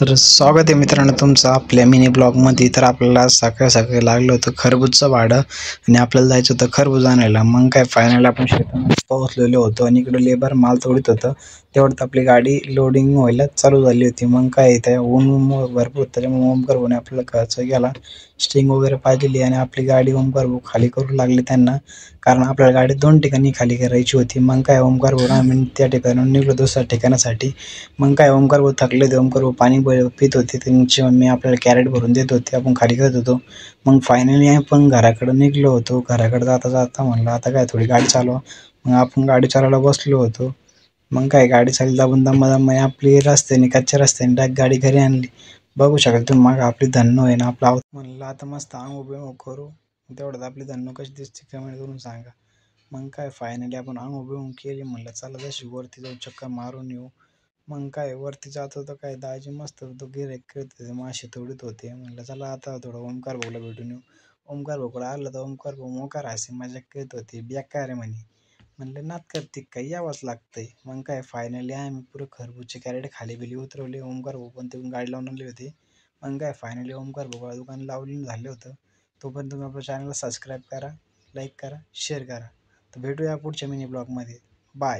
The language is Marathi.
तर स्वागत आहे मित्रांनो तुमचं आपल्या मिनी ब्लॉगमध्ये. तर आपल्याला सकाळी लागलं होतं खरबूजचं भाडं आणि आपल्याला जायचं होतं खरबूज आणायला. मग काय फायनल आपण शेतामध्ये पोहोचलेलो होतो आणि इकडं लेबर माल तोडीत होतं. तेवढ्यात आपली गाडी लोडिंग व्हायला चालू झाली होती. मग काय त्या ऊन भरपूर त्याच्यामुळे ओमकार भाऊने आपल्याला खर्च गेला स्टिंग वगैरे पाहिलेली आणि आपली गाडी ओमकार भाऊ खाली करू लागली त्यांना, कारण आपल्याला गाडी 2 ठिकाणी खाली करायची होती. मग काय ओमकार भाऊ आम्ही त्या ठिकाणाहून निघलो दुसऱ्या ठिकाणासाठी. मग काय ओमकार भाऊ थकले होते. ओमकार भाऊ पाणी पित होते. त्यांची मम्मी आपल्याला कॅरेट भरून देत होती. आपण खाली करत होतो. मग फायनली आपण घराकडे निघलो होतो. घराकडे जाता जाता म्हणलं आता काय थोडी गाडी चालवा. मग आपण गाडी चालवायला बसलो होतो. मग काय गाडी चालली दाबून दमादम आपली रस्त्याने कच्च्या रस्त्याने डायरेक्ट गाडी घरी आणली. बघू शकाल तुम्ही मागं आपली धन्नो आहे ना आपला म्हणलं आता मस्त अंग उभे करू. तेवढ्यात आपली धन्नो कशी दिसते कमेंट करून सांगा. मग काय फायनली आपण अंग उभे केली. म्हणलं चला जशी वरती जाऊ चक्कर मारून येऊ. मग काय वरती जात होतं काय दाजी मस्त तो गिऱ्हाईक करत होते, मासे तोडीत होते. म्हणलं चला आता थोडं ओमकार भाऊला भेटून येऊ. ओमकार भाऊकडे आलं तर ओमकार भाऊ मोकार हसी मजाक करत होते. बेकार आहे म्हणे. म्हणलं नात करते काही यावंच लागतंय. मग काय फायनली आम्ही पुरं खरबूजचे कॅरेट खाली बिली उतरवले. ओमकार भाऊ पण तिकडून गाडी लावून आणली होती. मग काय फायनली ओमकार भाऊ दुकान लावून झालं होतं. तोपर्यंत तुम्ही आपल्या चॅनलला सबस्क्राईब करा, लाईक करा, शेअर करा. तर भेटूया पुढच्या मिनी ब्लॉगमध्ये. बाय.